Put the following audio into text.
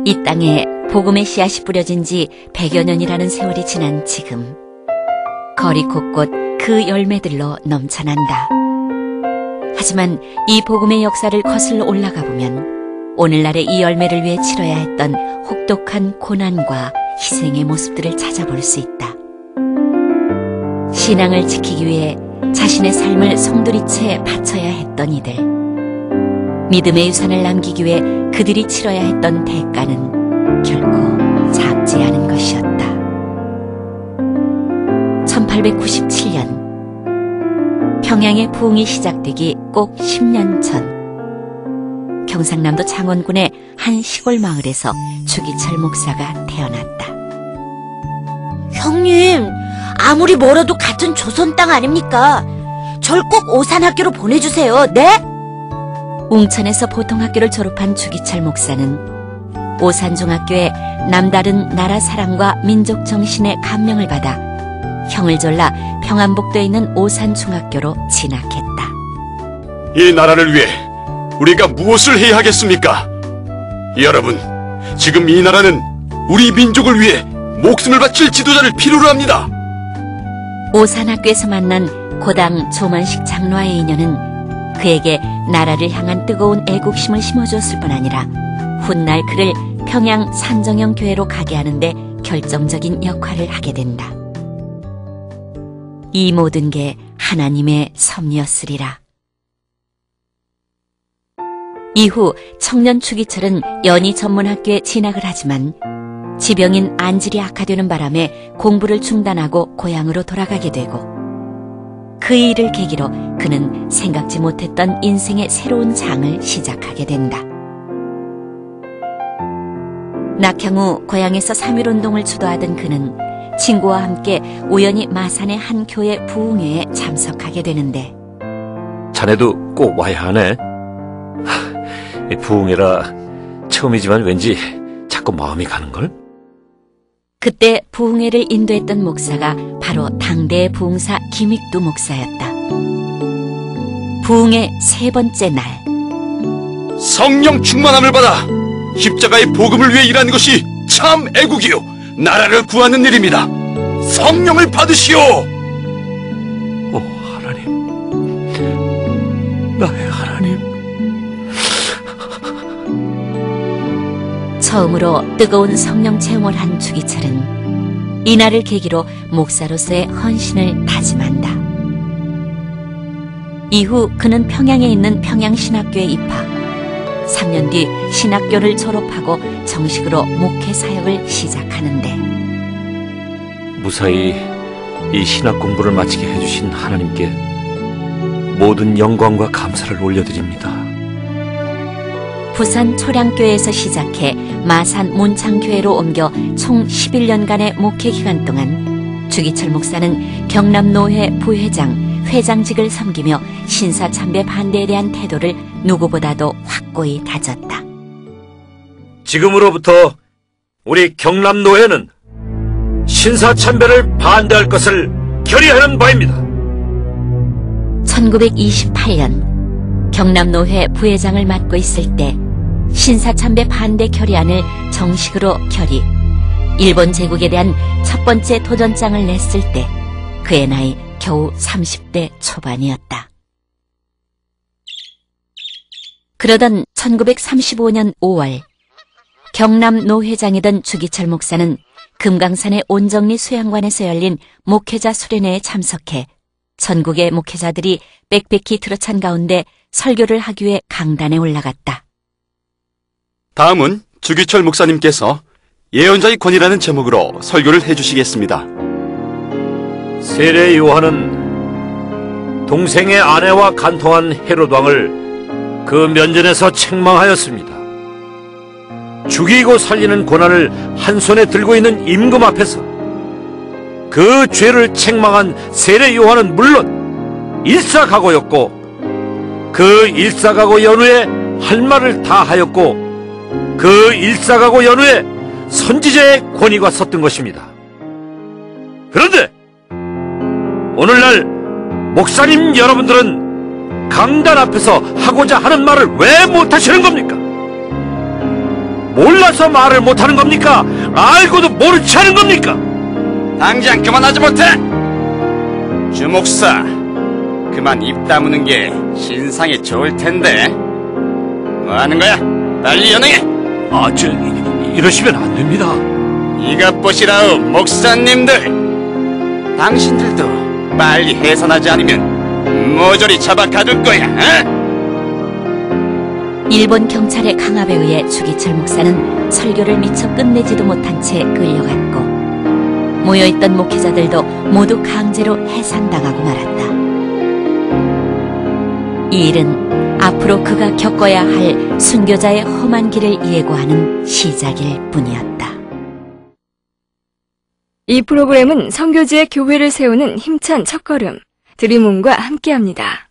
이 땅에 복음의 씨앗이 뿌려진 지 100여 년이라는 세월이 지난 지금 거리 곳곳 그 열매들로 넘쳐난다. 하지만 이 복음의 역사를 거슬러 올라가 보면 오늘날의 이 열매를 위해 치러야 했던 혹독한 고난과 희생의 모습들을 찾아볼 수 있다. 신앙을 지키기 위해 자신의 삶을 송두리째 바쳐야 했던 이들, 믿음의 유산을 남기기 위해 그들이 치러야 했던 대가는 결코 작지 않은 것이었다. 1897년 평양의 부흥이 시작되기 꼭 10년 전 경상남도 창원군의 한 시골 마을에서 주기철 목사가 태어났다. 형님, 아무리 멀어도 같은 조선 땅 아닙니까? 절 꼭 오산학교로 보내주세요, 네? 웅천에서 보통학교를 졸업한 주기철 목사는 오산중학교에 남다른 나라 사랑과 민족 정신의 감명을 받아 형을 졸라 평안북도에 있는 오산중학교로 진학했다. 이 나라를 위해 우리가 무엇을 해야 하겠습니까? 여러분, 지금 이 나라는 우리 민족을 위해 목숨을 바칠 지도자를 필요로 합니다. 오산학교에서 만난 고당 조만식 장로와의 인연은 그에게 나라를 향한 뜨거운 애국심을 심어주었을 뿐 아니라 훗날 그를 평양 산정형 교회로 가게 하는데 결정적인 역할을 하게 된다. 이 모든 게 하나님의 섭리였으리라. 이후 청년 주기철은 연희 전문학교에 진학을 하지만 지병인 안질이 악화되는 바람에 공부를 중단하고 고향으로 돌아가게 되고 그 일을 계기로 그는 생각지 못했던 인생의 새로운 장을 시작하게 된다. 낙향 후 고향에서 3.1운동을 주도하던 그는 친구와 함께 우연히 마산의 한 교회 부흥회에 참석하게 되는데 자네도 꼭 와야 하네. 부흥회라 처음이지만 왠지 자꾸 마음이 가는걸? 그때 부흥회를 인도했던 목사가 바로 당대의 부흥사 김익두 목사였다. 부흥회 세 번째 날, 성령 충만함을 받아 십자가의 복음을 위해 일하는 것이 참 애국이요 나라를 구하는 일입니다. 성령을 받으시오. 오 하나님, 나의 하나님. 처음으로 뜨거운 성령 체험을 한 주기철은 이날을 계기로 목사로서의 헌신을 다짐한다. 이후 그는 평양에 있는 평양신학교에 입학, 3년 뒤 신학교를 졸업하고 정식으로 목회 사역을 시작하는데 무사히 이 신학 공부를 마치게 해주신 하나님께 모든 영광과 감사를 올려드립니다. 부산 초량교회에서 시작해 마산 문창교회로 옮겨 총 11년간의 목회 기간 동안 주기철 목사는 경남노회 부회장, 회장직을 섬기며 신사참배 반대에 대한 태도를 누구보다도 확고히 다졌다. 지금으로부터 우리 경남노회는 신사참배를 반대할 것을 결의하는 바입니다. 1928년 경남노회 부회장을 맡고 있을 때 신사참배 반대 결의안을 정식으로 결의, 일본 제국에 대한 첫 번째 도전장을 냈을 때 그의 나이 겨우 30대 초반이었다. 그러던 1935년 5월 경남노회장이던 주기철 목사는 금강산의 온정리 수양관에서 열린 목회자 수련회에 참석해 전국의 목회자들이 빽빽히 들어찬 가운데 설교를 하기 위해 강단에 올라갔다. 다음은 주기철 목사님께서 예언자의 권위라는 제목으로 설교를 해주시겠습니다. 세례 요한은 동생의 아내와 간통한 헤롯 왕을 그 면전에서 책망하였습니다. 죽이고 살리는 권한을 한 손에 들고 있는 임금 앞에서 그 죄를 책망한 세례 요한은 물론 일사각오였고 그 일사각오 연후에 할 말을 다 하였고 그 일사각오 연후에 선지자의 권위가 섰던 것입니다. 그런데 오늘날 목사님 여러분들은 강단 앞에서 하고자 하는 말을 왜 못하시는 겁니까? 몰라서 말을 못하는 겁니까? 알고도 모른 체 하는 겁니까? 당장 그만하지 못해! 주목사, 그만 입 다무는 게 신상에 좋을 텐데. 뭐 하는 거야? 빨리 연행해! 이러시면 안 됩니다. 이것 보시라우, 목사님들! 당신들도 빨리 해산하지 않으면 모조리 잡아 가둘 거야, 어? 일본 경찰의 강압에 의해 주기철 목사는 설교를 미처 끝내지도 못한 채 끌려갔고 모여있던 목회자들도 모두 강제로 해산당하고 말았다. 이 일은 앞으로 그가 겪어야 할 순교자의 험한 길을 예고하는 시작일 뿐이었다. 이 프로그램은 선교지의 교회를 세우는 힘찬 첫걸음, 드림온과 함께합니다.